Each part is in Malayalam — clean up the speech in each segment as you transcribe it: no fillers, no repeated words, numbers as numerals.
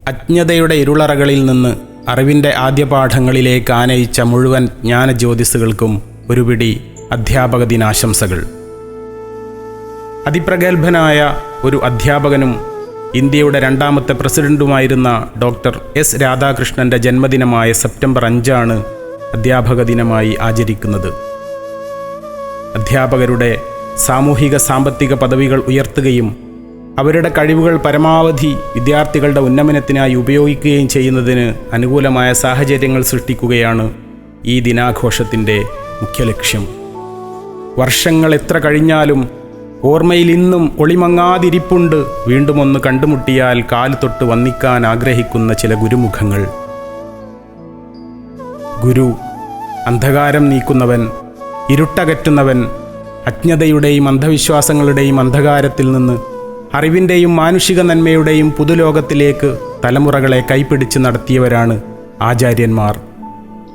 അജ്ഞതയുടെ ഇരുളറകളിൽ നിന്ന് അറിവിൻ്റെ ആദ്യപാഠങ്ങളിലേക്ക് ആനയിച്ച മുഴുവൻ ജ്ഞാനജ്യോതിസുകൾക്കും ഒരു പിടി അധ്യാപക ദിനാശംസകൾ. അതിപ്രഗത്ഭനായ ഒരു അധ്യാപകനും ഇന്ത്യയുടെ രണ്ടാമത്തെ പ്രസിഡന്റുമായിരുന്ന ഡോക്ടർ എസ് രാധാകൃഷ്ണൻ്റെ ജന്മദിനമായ സെപ്റ്റംബർ 5 അധ്യാപക ദിനമായി ആചരിക്കുന്നത്. അധ്യാപകരുടെ സാമൂഹിക സാമ്പത്തിക പദവികൾ ഉയർത്തുകയും അവരുടെ കഴിവുകൾ പരമാവധി വിദ്യാർത്ഥികളുടെ ഉന്നമനത്തിനായി ഉപയോഗിക്കുകയും ചെയ്യുന്നതിന് അനുകൂലമായ സാഹചര്യങ്ങൾ സൃഷ്ടിക്കുകയാണ് ഈ ദിനാഘോഷത്തിൻ്റെ മുഖ്യ ലക്ഷ്യം. വർഷങ്ങൾ എത്ര കഴിഞ്ഞാലും ഓർമ്മയിൽ ഇന്നും ഒളിമങ്ങാതിരിപ്പുണ്ട് വീണ്ടും ഒന്ന് കണ്ടുമുട്ടിയാൽ കാല് തൊട്ട് വന്ദിക്കാൻ ആഗ്രഹിക്കുന്ന ചില ഗുരുമുഖങ്ങൾ. ഗുരു അന്ധകാരം നീക്കുന്നവൻ, ഇരുട്ടകറ്റുന്നവൻ, അജ്ഞതയുടെയും അന്ധവിശ്വാസങ്ങളുടെയും അന്ധകാരത്തിൽ നിന്ന് അറിവിൻ്റെയും മാനുഷിക നന്മയുടെയും പുതുലോകത്തിലേക്ക് തലമുറകളെ കൈപ്പിടിച്ച് നടത്തിയവരാണ് ആചാര്യന്മാർ.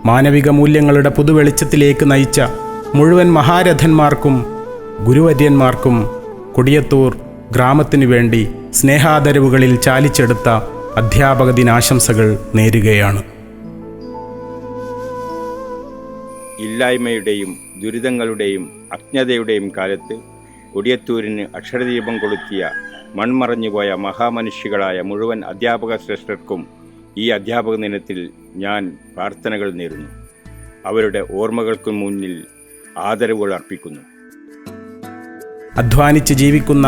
മാനവിക മൂല്യങ്ങളുടെ പുതുവെളിച്ചത്തിലേക്ക് നയിച്ച മുഴുവൻ മഹാരഥന്മാർക്കും ഗുരുവര്യന്മാർക്കും കൊടിയത്തൂർ ഗ്രാമത്തിനു വേണ്ടി സ്നേഹാദരവുകളിൽ ചാലിച്ചെടുത്ത അധ്യാപക ദിനാശംസകൾ നേരുകയാണ്. ഇല്ലായ്മയുടെയും ദുരിതങ്ങളുടെയും അജ്ഞതയുടെയും കാലത്ത് കൊടിയത്തൂരിന് അക്ഷരദീപം കൊളുത്തിയ മൺമറഞ്ഞുപോയ മഹാമനുഷ്യകളായ മുഴുവൻ അധ്യാപക ശ്രേഷ്ഠർക്കും ഈ അധ്യാപക ദിനത്തിൽ ഞാൻ പ്രാർത്ഥനകൾ നേരുന്നു. അവരുടെ ഓർമ്മകൾക്ക് മുന്നിൽ ആദരവുകൾ അർപ്പിക്കുന്നു. അധ്വാനിച്ച് ജീവിക്കുന്ന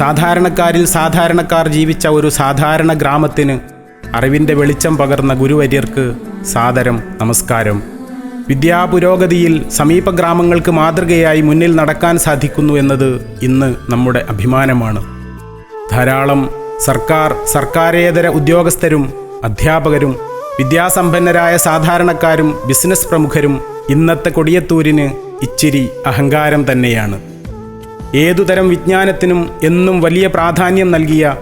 സാധാരണക്കാരിൽ സാധാരണക്കാർ ജീവിച്ച ഒരു സാധാരണ ഗ്രാമത്തിന് അറിവിൻ്റെ വെളിച്ചം പകർന്ന ഗുരുവര്യർക്ക് സാദരം നമസ്കാരം. വിദ്യാപുരോഗതിയിൽ സമീപ ഗ്രാമങ്ങൾക്ക് മാതൃകയായി മുന്നിൽ നടക്കാൻ സാധിക്കുന്നു എന്നത് ഇന്ന് നമ്മുടെ അഭിമാനമാണ്. ധാരാളം സർക്കാരേതര ഉദ്യോഗസ്ഥരും അധ്യാപകരും വിദ്യാസമ്പന്നരായ സാധാരണക്കാരും ബിസിനസ് പ്രമുഖരും ഇന്നത്തെ കൊടിയത്തൂരിന് ഇച്ചിരി അഹങ്കാരം തന്നെയാണ്. ഏതുതരം വിജ്ഞാനത്തിനും എന്നും വലിയ പ്രാധാന്യം നൽകിയ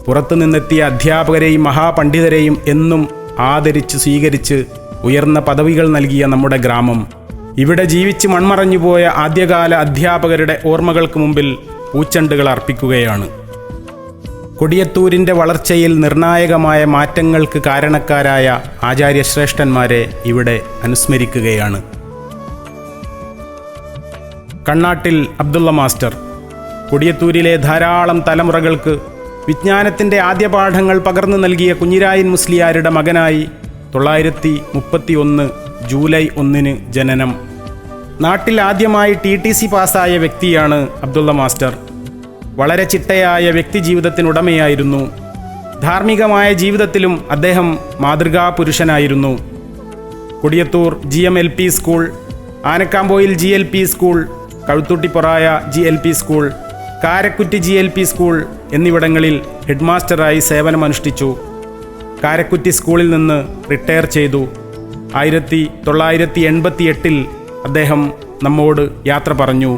പുറത്തുനിന്നെത്തിയ അധ്യാപകരെയും മഹാപണ്ഡിതരെയും എന്നും ആദരിച്ച് സ്വീകരിച്ച് ഉയർന്ന പദവികൾ നൽകിയ നമ്മുടെ ഗ്രാമം ഇവിടെ ജീവിച്ച് മൺമറഞ്ഞുപോയ ആദ്യകാല അധ്യാപകരുടെ ഓർമ്മകൾക്ക് മുമ്പിൽ പൂച്ചെണ്ടുകൾ അർപ്പിക്കുകയാണ്. കൊടിയത്തൂരിൻ്റെ വളർച്ചയിൽ നിർണായകമായ മാറ്റങ്ങൾക്ക് കാരണക്കാരായ ആചാര്യശ്രേഷ്ഠന്മാരെ ഇവിടെ അനുസ്മരിക്കുകയാണ്. കണ്ണാട്ടിൽ അബ്ദുള്ള മാസ്റ്റർ കൊടിയത്തൂരിലെ ധാരാളം തലമുറകൾക്ക് വിജ്ഞാനത്തിൻ്റെ ആദ്യപാഠങ്ങൾ പകർന്നു നൽകിയ കുഞ്ഞിരായൻ മുസ്ലിയാരുടെ മകനായി 931 ജൂലൈ 1 ജനനം. നാട്ടിൽ ആദ്യമായി TTC പാസ്സായ വ്യക്തിയാണ് അബ്ദുള്ള മാസ്റ്റർ. വളരെ ചിട്ടയായ വ്യക്തിജീവിതത്തിനുടമയായിരുന്നു. ധാർമ്മികമായ ജീവിതത്തിലും അദ്ദേഹം മാതൃകാ പുരുഷനായിരുന്നു. Kodiyathur GMLP school, Anakkampoyil GLP school, Kazhuthuttipuraya GLP school, Karakkutty GLP school എന്നിവിടങ്ങളിൽ ഹെഡ്മാസ്റ്ററായി സേവനമനുഷ്ഠിച്ചു. കാരക്കുറ്റി സ്കൂളിൽ നിന്ന് റിട്ടയർ ചെയ്തു. 1988 അദ്ദേഹം നമ്മോട് യാത്ര പറഞ്ഞു.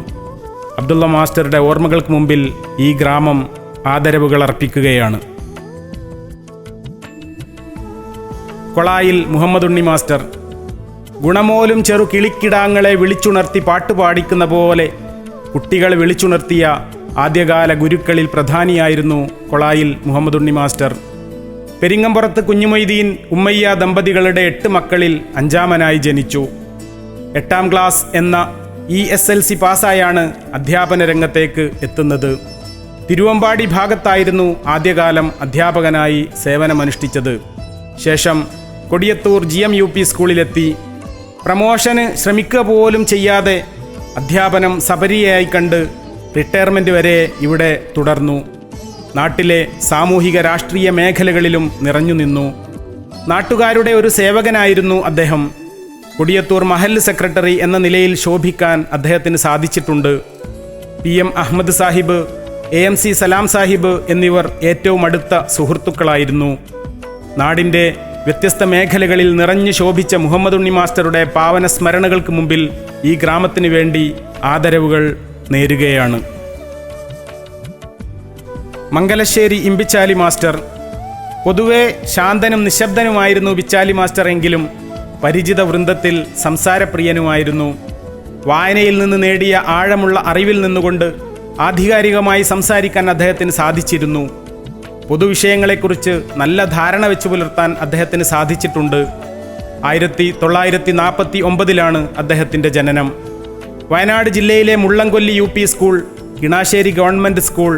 അബ്ദുള്ള മാസ്റ്ററുടെ ഓർമ്മകൾക്ക് മുമ്പിൽ ഈ ഗ്രാമം ആദരവുകൾ അർപ്പിക്കുകയാണ്. കൊളായിൽ മുഹമ്മദ് ഉണ്ണി മാസ്റ്റർ ഗുണമോലും ചെറു കിളിക്കിടാങ്ങളെ വിളിച്ചുണർത്തി പാട്ടുപാടിക്കുന്ന പോലെ കുട്ടികളെ വിളിച്ചുണർത്തിയ ആദ്യകാല ഗുരുക്കളിൽ പ്രധാനിയായിരുന്നു കൊളായിൽ മുഹമ്മദ് ഉണ്ണി മാസ്റ്റർ. പെരിങ്ങമ്പുറത്ത് കുഞ്ഞുമൊയ്തീൻ ഉമ്മയ്യ ദമ്പതികളുടെ 8 മക്കളിൽ 5ാമനായി ജനിച്ചു. 8ാം ക്ലാസ് എന്ന ESLC പാസ്സായാണ് അധ്യാപന രംഗത്തേക്ക് എത്തുന്നത്. തിരുവമ്പാടി ഭാഗത്തായിരുന്നു ആദ്യകാലം അധ്യാപകനായി സേവനമനുഷ്ഠിച്ചത്. ശേഷം കൊടിയത്തൂർ GMUP സ്കൂളിലെത്തി. പ്രമോഷന് ശ്രമിക്കുക പോലും ചെയ്യാതെ അധ്യാപനം സപര്യയായി കണ്ട് റിട്ടയർമെൻറ്റ് വരെ ഇവിടെ തുടർന്നു. നാട്ടിലെ സാമൂഹിക രാഷ്ട്രീയ മേഖലകളിലും നിറഞ്ഞു നിന്നു. നാട്ടുകാരുടെ ഒരു സേവകനായിരുന്നു അദ്ദേഹം. കൊടിയത്തൂർ മഹല്ല് സെക്രട്ടറി എന്ന നിലയിൽ ശോഭിക്കാൻ അദ്ദേഹത്തിന് സാധിച്ചിട്ടുണ്ട്. PM അഹമ്മദ് സാഹിബ്, AMC സലാം സാഹിബ് എന്നിവർ ഏറ്റവും അടുത്ത സുഹൃത്തുക്കളായിരുന്നു. നാടിൻ്റെ വ്യത്യസ്ത മേഖലകളിൽ നിറഞ്ഞു ശോഭിച്ച മുഹമ്മദ് ഉണ്ണി മാസ്റ്ററുടെ പാവന സ്മരണകൾക്ക് മുമ്പിൽ ഈ ഗ്രാമത്തിന് വേണ്ടി ആദരവുകൾ നേരുകയാണ്. മംഗലശ്ശേരി ഇമ്പിച്ചാലി മാസ്റ്റർ. പൊതുവെ ശാന്തനും നിശബ്ദനുമായിരുന്നു ബിച്ചാലി മാസ്റ്റർ എങ്കിലും പരിചിത വൃന്ദത്തിൽ സംസാരപ്രിയനുമായിരുന്നു. വായനയിൽ നിന്ന് നേടിയ ആഴമുള്ള അറിവിൽ നിന്നുകൊണ്ട് ആധികാരികമായി സംസാരിക്കാൻ അദ്ദേഹത്തിന് സാധിച്ചിരുന്നു. പൊതുവിഷയങ്ങളെക്കുറിച്ച് നല്ല ധാരണ വെച്ചു പുലർത്താൻ അദ്ദേഹത്തിന് സാധിച്ചിട്ടുണ്ട്. 1949 അദ്ദേഹത്തിൻ്റെ ജനനം. വയനാട് ജില്ലയിലെ Mullankolli UP school, Kinassery government school,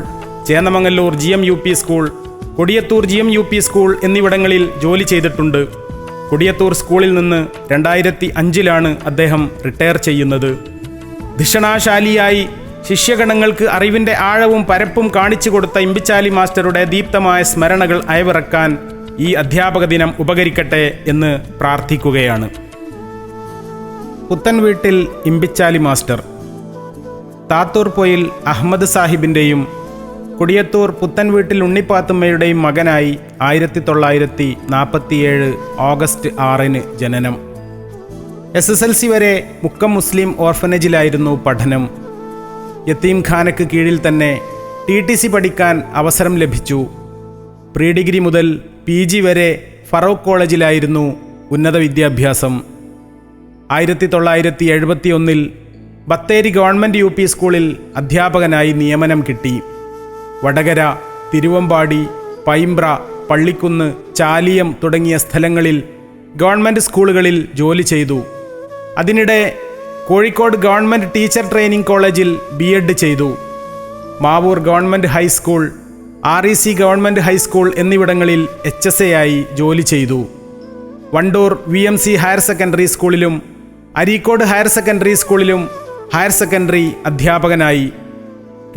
Chennamangallur GM UP school, Kodiyathur GM UP school എന്നിവിടങ്ങളിൽ ജോലി ചെയ്തിട്ടുണ്ട്. കൊടിയത്തൂർ സ്കൂളിൽ നിന്ന് 2005 അദ്ദേഹം റിട്ടയർ ചെയ്യുന്നത്. ധിഷണാശാലിയായി ശിഷ്യഗണങ്ങൾക്ക് അറിവിൻ്റെ ആഴവും പരപ്പും കാണിച്ചു കൊടുത്ത ഇമ്പിച്ചാലി മാസ്റ്ററുടെ ദീപ്തമായ സ്മരണകൾ അയവിറക്കാൻ ഈ അധ്യാപക ദിനം ഉപകരിക്കട്ടെ എന്ന് പ്രാർത്ഥിക്കുകയാണ്. പുത്തൻവീട്ടിൽ ഇമ്പിച്ചാലി മാസ്റ്റർ. താത്തൂർ പൊയിൽ അഹമ്മദ് സാഹിബിൻ്റെയും കൊടിയത്തൂർ പുത്തൻവീട്ടിൽ ഉണ്ണിപ്പാത്തുമ്മയുടെയും മകനായി 1947 ഓഗസ്റ്റ് 6 ജനനം. SSLC വരെ മുക്കം മുസ്ലിം ഓർഫനേജിലായിരുന്നു പഠനം. യത്തീംഖാനയ്ക്ക് കീഴിൽ തന്നെ TTC പഠിക്കാൻ അവസരം ലഭിച്ചു. പ്രീ ഡിഗ്രി മുതൽ PG വരെ ഫറൂഖ് കോളേജിലായിരുന്നു ഉന്നത വിദ്യാഭ്യാസം. 1971 ബത്തേരി ഗവൺമെൻറ് UP സ്കൂളിൽ അധ്യാപകനായി നിയമനം കിട്ടി. വടകര, തിരുവമ്പാടി, പൈമ്പ്ര, പള്ളിക്കുന്ന്, ചാലിയം തുടങ്ങിയ സ്ഥലങ്ങളിൽ ഗവൺമെൻറ് സ്കൂളുകളിൽ ജോലി ചെയ്തു. അതിനിടെ കോഴിക്കോട് ഗവൺമെൻറ് ടീച്ചർ ട്രെയിനിങ് കോളേജിൽ B.Ed ചെയ്തു. Mavoor government high school, REC government high school എന്നിവിടങ്ങളിൽ HSA ആയി ജോലി ചെയ്തു. വണ്ടൂർ VMC ഹയർ സെക്കൻഡറി സ്കൂളിലും അരീക്കോട് ഹയർ സെക്കൻഡറി സ്കൂളിലും ഹയർ സെക്കൻഡറി അധ്യാപകനായി.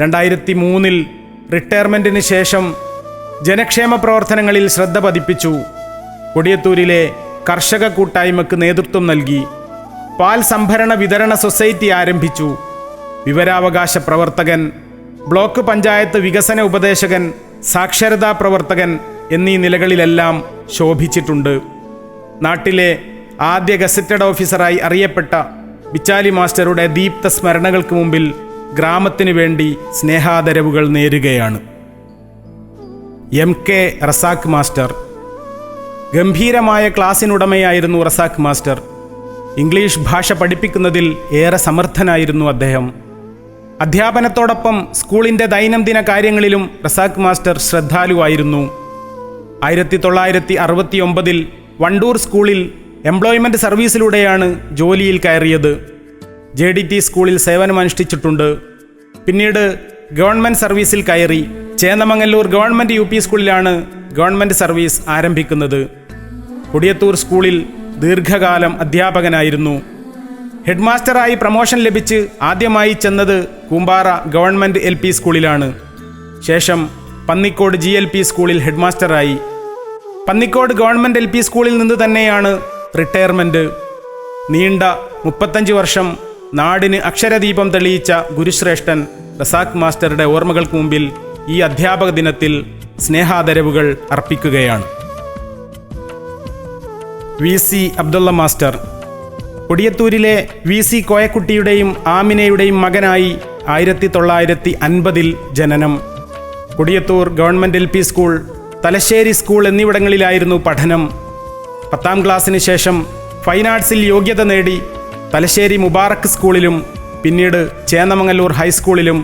2003 റിട്ടയർമെൻറ്റിന് ശേഷം ജനക്ഷേമ പ്രവർത്തനങ്ങളിൽ ശ്രദ്ധ പതിപ്പിച്ചു. കൊടിയത്തൂരിലെ കർഷക കൂട്ടായ്മയ്ക്ക് നേതൃത്വം നൽകി. പാൽ സംഭരണ വിതരണ സൊസൈറ്റി ആരംഭിച്ചു. വിവരാവകാശ പ്രവർത്തകൻ, ബ്ലോക്ക് പഞ്ചായത്ത് വികസന ഉപദേശകൻ, സാക്ഷരതാ പ്രവർത്തകൻ എന്നീ നിലകളിലെല്ലാം ശോഭിച്ചിട്ടുണ്ട്. നാട്ടിലെ ആദ്യ ഗസറ്റഡ് ഓഫീസറായി അറിയപ്പെട്ട ബിച്ചാലി മാസ്റ്ററുടെ ദീപ്ത സ്മരണകൾക്ക് മുമ്പിൽ ഗ്രാമത്തിനു വേണ്ടി സ്നേഹാദരവുകൾ നേരുകയാണ്. MK Razak master. ഗംഭീരമായ ക്ലാസ്സിനുടമയായിരുന്നു റസാഖ് മാസ്റ്റർ. ഇംഗ്ലീഷ് ഭാഷ പഠിപ്പിക്കുന്നതിൽ ഏറെ സമർത്ഥനായിരുന്നു അദ്ദേഹം. അധ്യാപനത്തോടൊപ്പം സ്കൂളിൻ്റെ ദൈനംദിന കാര്യങ്ങളിലും റസാഖ് മാസ്റ്റർ ശ്രദ്ധാലുവായിരുന്നു. 1969 വണ്ടൂർ സ്കൂളിൽ എംപ്ലോയ്മെൻറ്റ് സർവീസിലൂടെയാണ് ജോലിയിൽ കയറിയത്. JDT സ്കൂളിൽ സേവനമനുഷ്ഠിച്ചിട്ടുണ്ട്. പിന്നീട് ഗവൺമെൻറ് സർവീസിൽ കയറി. ചേന്നമംഗല്ലൂർ ഗവൺമെൻറ് UP സ്കൂളിലാണ് ഗവൺമെൻറ് സർവീസ് ആരംഭിക്കുന്നത്. കൊടിയത്തൂർ സ്കൂളിൽ ദീർഘകാലം അധ്യാപകനായിരുന്നു. ഹെഡ് മാസ്റ്ററായി പ്രമോഷൻ ലഭിച്ച് ആദ്യമായി ചെന്നത് കൂമ്പാറ ഗവൺമെൻറ് LP സ്കൂളിലാണ്. ശേഷം പന്നിക്കോട് GLP സ്കൂളിൽ ഹെഡ് മാസ്റ്ററായി. പന്നിക്കോട് ഗവൺമെൻറ് LP സ്കൂളിൽ നിന്ന് തന്നെയാണ് റിട്ടയർമെൻറ്റ്. നീണ്ട 35 വർഷം നാടിന് അക്ഷരദീപം തെളിയിച്ച ഗുരുശ്രേഷ്ഠൻ റസാഖ് മാസ്റ്ററുടെ ഓർമ്മകൾക്ക് മുമ്പിൽ ഈ അധ്യാപക ദിനത്തിൽ സ്നേഹാദരവുകൾ അർപ്പിക്കുകയാണ്. VC Abdulla master. കൊടിയത്തൂരിലെ VC കോയക്കുട്ടിയുടെയും ആമിനയുടെയും മകനായി 1950 ജനനം. Kodiyathur government LP school, Thalassery school എന്നിവിടങ്ങളിലായിരുന്നു പഠനം. 10ാം ക്ലാസ്സിന് ശേഷം ഫൈൻ ആർട്സിൽ യോഗ്യത നേടി തലശ്ശേരി മുബാറക്ക് സ്കൂളിലും പിന്നീട് ചേന്നമംഗല്ലൂർ ഹൈസ്കൂളിലും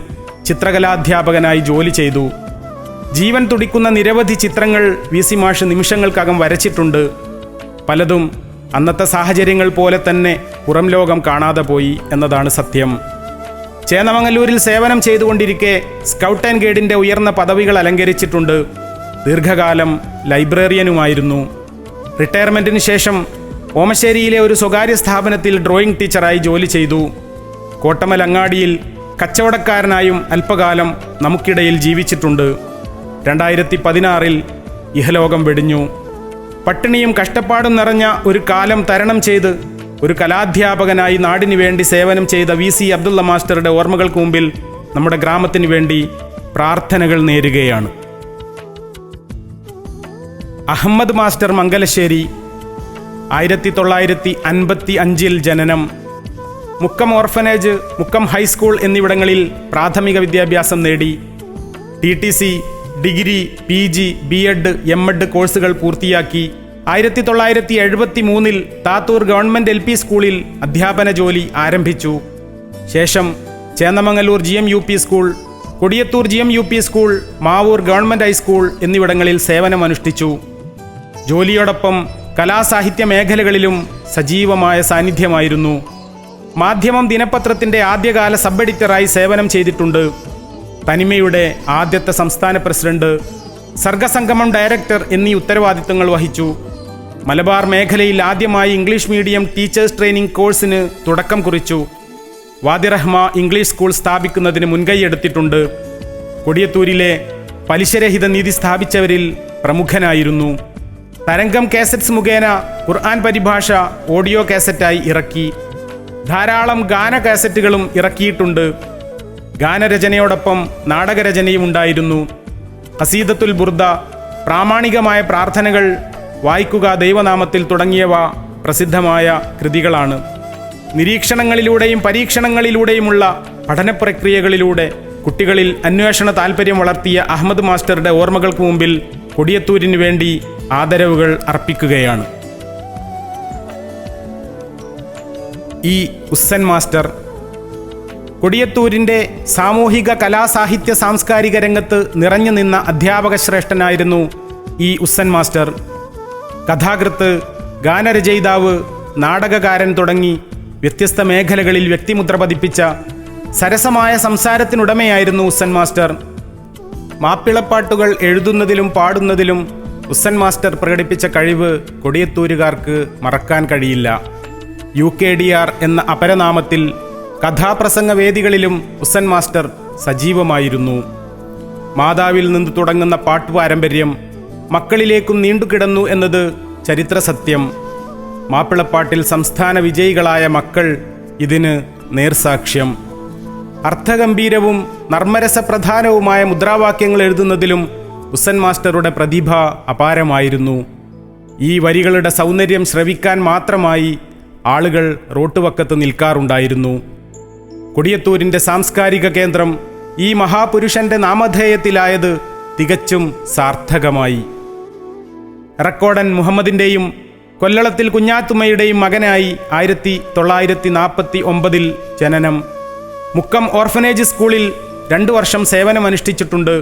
ചിത്രകലാധ്യാപകനായി ജോലി ചെയ്തു. ജീവൻ തുടിക്കുന്ന നിരവധി ചിത്രങ്ങൾ VC മാഷ് നിമിഷങ്ങൾക്കകം വരച്ചിട്ടുണ്ട്. പലതും അന്നത്തെ സാഹചര്യങ്ങൾ പോലെ തന്നെ പുറം ലോകം കാണാതെ പോയി എന്നതാണ് സത്യം. ചേന്നമംഗല്ലൂരിൽ സേവനം ചെയ്തുകൊണ്ടിരിക്കെ സ്കൗട്ട് ആൻഡ് ഗൈഡിൻ്റെ ഉയർന്ന പദവികൾ അലങ്കരിച്ചിട്ടുണ്ട്. ദീർഘകാലം ലൈബ്രറിയനുമായിരുന്നു. റിട്ടയർമെൻറ്റിന് ശേഷം ഓമശ്ശേരിയിലെ ഒരു സ്വകാര്യ സ്ഥാപനത്തിൽ ഡ്രോയിങ് ടീച്ചറായി ജോലി ചെയ്തു. കോട്ടമലങ്ങാടിയിൽ കച്ചവടക്കാരനായും അല്പകാലം നമുക്കിടയിൽ ജീവിച്ചിട്ടുണ്ട്. 2016 ഇഹലോകം വെടിഞ്ഞു. പട്ടിണിയും കഷ്ടപ്പാടും നിറഞ്ഞ ഒരു കാലം തരണം ചെയ്ത് ഒരു കലാധ്യാപകനായി നാടിനു വേണ്ടി സേവനം ചെയ്ത VC അബ്ദുള്ള മാസ്റ്ററുടെ ഓർമ്മകൾക്ക് മുമ്പിൽ നമ്മുടെ ഗ്രാമത്തിനു വേണ്ടി പ്രാർത്ഥനകൾ നേരുകയാണ്. അഹമ്മദ് മാസ്റ്റർ മംഗലശ്ശേരി. 1955 ജനനം. മുക്കം ഓർഫനേജ്, മുക്കം ഹൈസ്കൂൾ എന്നിവിടങ്ങളിൽ പ്രാഥമിക വിദ്യാഭ്യാസം നേടി. TTC, degree, PG, B.Ed, M.Ed കോഴ്സുകൾ പൂർത്തിയാക്കി. 1973 താത്തൂർ ഗവൺമെൻറ് LP സ്കൂളിൽ അധ്യാപന ജോലി ആരംഭിച്ചു. ശേഷം Chennamangallur GMUP school, Kodiyathur GMUP school, Mavoor government high school എന്നിവിടങ്ങളിൽ സേവനമനുഷ്ഠിച്ചു. ജോലിയോടൊപ്പം കലാസാഹിത്യ മേഖലകളിലും സജീവമായ സാന്നിധ്യമായിരുന്നു. മാധ്യമം ദിനപത്രത്തിൻ്റെ ആദ്യകാല സബ് എഡിറ്ററായി സേവനം ചെയ്തിട്ടുണ്ട്. തനിമയുടെ ആദ്യത്തെ സംസ്ഥാന പ്രസിഡന്റ്, സർഗസംഗമം ഡയറക്ടർ എന്നീ ഉത്തരവാദിത്തങ്ങൾ വഹിച്ചു. മലബാർ മേഖലയിൽ ആദ്യമായി ഇംഗ്ലീഷ് മീഡിയം ടീച്ചേഴ്സ് ട്രെയിനിംഗ് കോഴ്സിന് തുടക്കം കുറിച്ചു. വാദിറഹ്മ ഇംഗ്ലീഷ് സ്കൂൾ സ്ഥാപിക്കുന്നതിന് മുൻകൈയെടുത്തിട്ടുണ്ട്. കൊടിയത്തൂരിലെ പലിശരഹിത നിധി സ്ഥാപിച്ചവരിൽ പ്രമുഖനായിരുന്നു. തരംഗം കാസറ്റ്സ് മുഖേന ഖുർആൻ പരിഭാഷ ഓഡിയോ കാസറ്റായി ഇറക്കി. ധാരാളം ഗാന കാസറ്റുകളും ഇറക്കിയിട്ടുണ്ട്. ഗാനരചനയോടൊപ്പം നാടകരചനയും ഉണ്ടായിരുന്നു. ഖസീദത്തുൽ ബുർദ, പ്രാമാണികമായ പ്രാർത്ഥനകൾ, വായിക്കുക ദൈവനാമത്തിൽ തുടങ്ങിയവ പ്രസിദ്ധമായ കൃതികളാണ്. നിരീക്ഷണങ്ങളിലൂടെയും പരീക്ഷണങ്ങളിലൂടെയുമുള്ള പഠന പ്രക്രിയകളിലൂടെ കുട്ടികളിൽ അന്വേഷണ താൽപ്പര്യം വളർത്തിയ അഹമ്മദ് മാസ്റ്ററുടെ ഓർമ്മകൾക്ക് മുമ്പിൽ കൊടിയത്തൂരിന് വേണ്ടി ആദരവുകൾ അർപ്പിക്കുകയാണ്. ഈ ഉസ്സൻ മാസ്റ്റർ കൊടിയത്തൂരിൻ്റെ സാമൂഹിക കലാസാഹിത്യ സാംസ്കാരിക രംഗത്ത് നിറഞ്ഞു നിന്ന അധ്യാപക ശ്രേഷ്ഠനായിരുന്നു ഈ ഉസ്സൻ മാസ്റ്റർ. കഥാകൃത്ത്, ഗാനരചയിതാവ്, നാടകകാരൻ തുടങ്ങി വ്യത്യസ്ത മേഖലകളിൽ വ്യക്തിമുദ്ര പതിപ്പിച്ച സരസമായ സംസാരത്തിനുടമയായിരുന്നു ഉസ്സൻ മാസ്റ്റർ. മാപ്പിളപ്പാട്ടുകൾ എഴുതുന്നതിലും പാടുന്നതിലും ഉസ്സൻ മാസ്റ്റർ പ്രകടിപ്പിച്ച കഴിവ് കൊടിയത്തൂരുകാർക്ക് മറക്കാൻ കഴിയില്ല. UKDR എന്ന അപരനാമത്തിൽ കഥാപ്രസംഗ വേദികളിലും ഉസ്സൻ മാസ്റ്റർ സജീവമായിരുന്നു. മാതാവിൽ നിന്ന് തുടങ്ങുന്ന പാട്ടുപാരമ്പര്യം മക്കളിലേക്കും നീണ്ടുകിടന്നു എന്നത് ചരിത്ര സത്യം. മാപ്പിളപ്പാട്ടിൽ സംസ്ഥാന വിജയികളായ മക്കൾ ഇതിന് നേർസാക്ഷ്യം. അർത്ഥഗംഭീരവും നർമ്മരസപ്രധാനവുമായ മുദ്രാവാക്യങ്ങൾ എഴുതുന്നതിലും ഉസ്സൻ മാസ്റ്ററുടെ പ്രതിഭ അപാരമായിരുന്നു. ഈ വരികളുടെ സൗന്ദര്യം ശ്രവിക്കാൻ മാത്രമായി ആളുകൾ റോട്ടുവക്കത്ത് നിൽക്കാറുണ്ടായിരുന്നു. കൊടിയത്തൂരിൻ്റെ സാംസ്കാരിക കേന്ദ്രം ഈ മഹാപുരുഷന്റെ നാമധേയത്തിലായത് തികച്ചും സാർത്ഥകമായി. റക്കോടൻ മുഹമ്മദിൻ്റെയും കൊല്ലളത്തിൽ കുഞ്ഞാത്തുമ്മയുടെയും മകനായി 1949 ജനനം. മുക്കം ഓർഫനേജ് സ്കൂളിൽ 2 വർഷം സേവനമനുഷ്ഠിച്ചിട്ടുണ്ട്.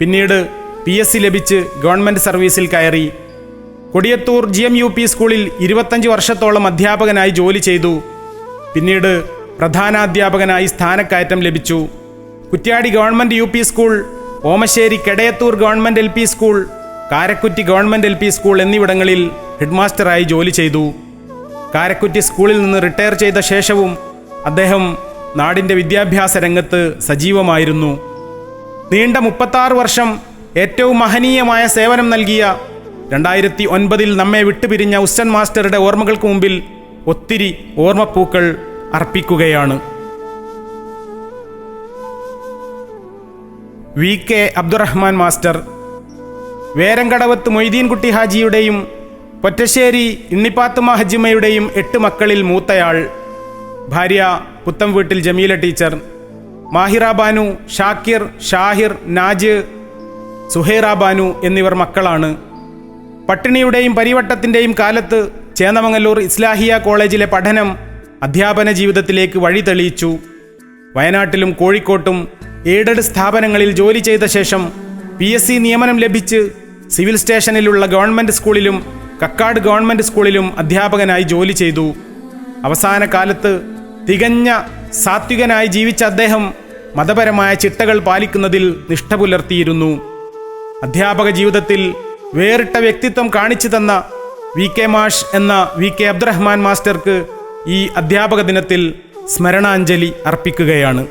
പിന്നീട് PSc ലഭിച്ച് ഗവൺമെൻറ് സർവീസിൽ കയറി. കൊടിയത്തൂർ GMUP സ്കൂളിൽ 25 വർഷത്തോളം അധ്യാപകനായി ജോലി ചെയ്തു. പിന്നീട് പ്രധാനാധ്യാപകനായി സ്ഥാനക്കയറ്റം ലഭിച്ചു. Kuttiady government UP school, Omassery Kedayathur government LP school, Karakkutty government LP school എന്നിവിടങ്ങളിൽ ഹെഡ്മാസ്റ്ററായി ജോലി ചെയ്തു. കാരക്കുറ്റി സ്കൂളിൽ നിന്ന് റിട്ടയർ ചെയ്ത ശേഷവും അദ്ദേഹം നാടിൻ്റെ വിദ്യാഭ്യാസ രംഗത്ത് സജീവമായിരുന്നു. നീണ്ട 36 വർഷം ഏറ്റവും മഹനീയമായ സേവനം നൽകിയ 2009 നമ്മെ വിട്ടുപിരിഞ്ഞ ഉസ്സൻ മാസ്റ്ററുടെ ഓർമ്മകൾക്ക് മുമ്പിൽ ഒത്തിരി ഓർമ്മപ്പൂക്കൾ അർപ്പിക്കുകയാണ്. VK അബ്ദുറഹ്മാൻ മാസ്റ്റർ, വേരങ്കടവത്ത് മൊയ്തീൻകുട്ടി ഹാജിയുടെയും പൊറ്റശ്ശേരി ഇണ്ണിപ്പാത്തുമ്മ ഹജ്ജിമ്മയുടെയും 8 മക്കളിൽ മൂത്തയാൾ. ഭാര്യ പുത്തംവീട്ടിൽ ജമീല ടീച്ചർ. മാഹിറ ബാനു, ഷാക്കിർ, ഷാഹിർ, നാജ്, സുഹൈറ ബാനു എന്നിവർ മക്കളാണ്. പട്ടിണിയുടെയും പരിവട്ടത്തിൻ്റെയും കാലത്ത് ചേന്നമംഗല്ലൂർ ഇസ്ലാഹിയ കോളേജിലെ പഠനം അധ്യാപന ജീവിതത്തിലേക്ക് വഴി തെളിയിച്ചു. വയനാട്ടിലും കോഴിക്കോട്ടും എയ്ഡഡ് സ്ഥാപനങ്ങളിൽ ജോലി ചെയ്ത ശേഷം PSc നിയമനം ലഭിച്ച് സിവിൽ സ്റ്റേഷനിലുള്ള ഗവൺമെൻറ് സ്കൂളിലും കക്കാട് ഗവൺമെൻറ് സ്കൂളിലും അധ്യാപകനായി ജോലി ചെയ്തു. അവസാന കാലത്ത് തികഞ്ഞ സാത്വികനായി ജീവിച്ച അദ്ദേഹം മതപരമായ ചിട്ടകൾ പാലിക്കുന്നതിൽ നിഷ്ഠ പുലർത്തിയിരുന്നു. അധ്യാപക ജീവിതത്തിൽ വേറിട്ട വ്യക്തിത്വം കാണിച്ചു തന്ന VK മാഷ് എന്ന VK അബ്ദുറഹ്മാൻ മാസ്റ്റർക്ക് ഈ അധ്യാപക ദിനത്തിൽ സ്മരണാഞ്ജലി അർപ്പിക്കുകയാണ്.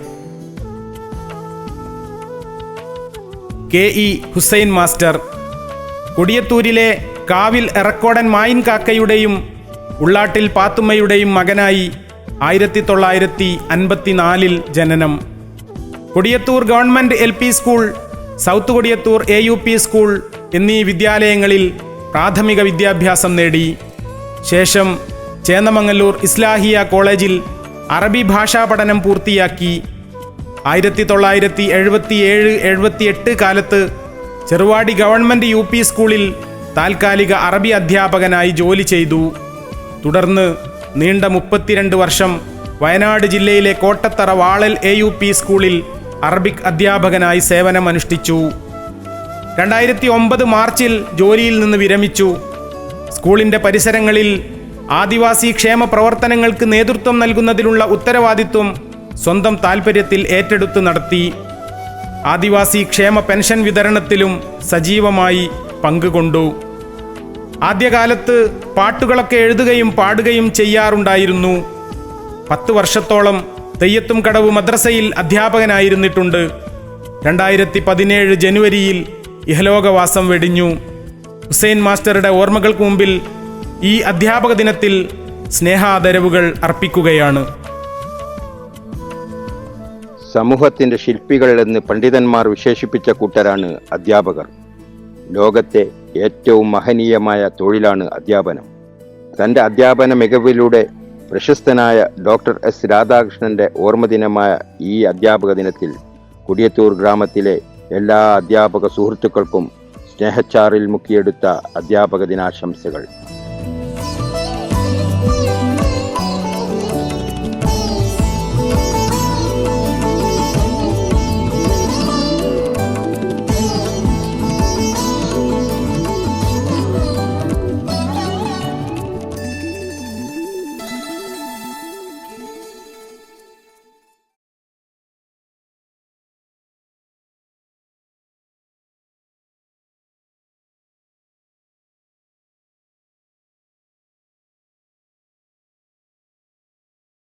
KE ഹുസൈൻ മാസ്റ്റർ, കൊടിയത്തൂരിലെ കാവിൽ എറക്കോടൻ മായിൻ കാക്കയുടെയും ഉള്ളാട്ടിൽ പാത്തുമ്മയുടെയും മകനായി 1954 ജനനം. Kodiyathur government LP school, south Kodiyathur AUP school എന്നീ വിദ്യാലയങ്ങളിൽ പ്രാഥമിക വിദ്യാഭ്യാസം നേടി. ശേഷം ചേന്നമംഗല്ലൂർ ഇസ്ലാഹിയ കോളേജിൽ അറബി ഭാഷാ പഠനം പൂർത്തിയാക്കി. 1977-78 കാലത്ത് ചെറുവാടി ഗവൺമെൻറ് UP സ്കൂളിൽ താൽക്കാലിക അറബി അധ്യാപകനായി ജോലി ചെയ്തു. തുടർന്ന് നീണ്ട 32 വർഷം വയനാട് ജില്ലയിലെ കോട്ടത്തറ വാളൽ AUP സ്കൂളിൽ അറബിക് അധ്യാപകനായി സേവനമനുഷ്ഠിച്ചു. 2009 മാർച്ചിൽ ജോലിയിൽ നിന്ന് വിരമിച്ചു. സ്കൂളിൻ്റെ പരിസരങ്ങളിൽ ആദിവാസി ക്ഷേമ പ്രവർത്തനങ്ങൾക്ക് നേതൃത്വം നൽകുന്നതിനുള്ള ഉത്തരവാദിത്വം സ്വന്തം താൽപ്പര്യത്തിൽ ഏറ്റെടുത്ത് നടത്തി. ആദിവാസി ക്ഷേമ പെൻഷൻ വിതരണത്തിലും സജീവമായി പങ്കുകൊണ്ടു. ആദ്യകാലത്ത് പാട്ടുകളൊക്കെ എഴുതുകയും പാടുകയും ചെയ്യാറുണ്ടായിരുന്നു. 10 വർഷത്തോളം തെയ്യത്തും കടവ് മദ്രസയിൽ അധ്യാപകനായിരുന്നിട്ടുണ്ട്. 2017 ജനുവരിയിൽ ഇഹലോകവാസം വെടിഞ്ഞു. ഹുസൈൻ മാസ്റ്ററുടെ ഓർമ്മകൾക്ക് മുമ്പിൽ ഈ അധ്യാപക ദിനത്തിൽ സ്നേഹാദരവുകൾ അർപ്പിക്കുകയാണ്. സമൂഹത്തിൻ്റെ ശില്പികൾ എന്ന് പണ്ഡിതന്മാർ വിശേഷിപ്പിച്ച കൂട്ടരാണ് അധ്യാപകർ. ലോകത്തെ ഏറ്റവും മഹനീയമായ തൊഴിലാണ് അധ്യാപനം. തൻ്റെ അധ്യാപന മികവിലൂടെ പ്രശസ്തനായ ഡോക്ടർ S. രാധാകൃഷ്ണൻ്റെ ഓർമ്മദിനമായ ഈ അധ്യാപക ദിനത്തിൽ കൊടിയത്തൂർ ഗ്രാമത്തിലെ എല്ലാ അധ്യാപക സുഹൃത്തുക്കൾക്കും സ്നേഹച്ചാറിൽ മുക്കിയെടുത്ത അധ്യാപക ദിനാശംസകൾ.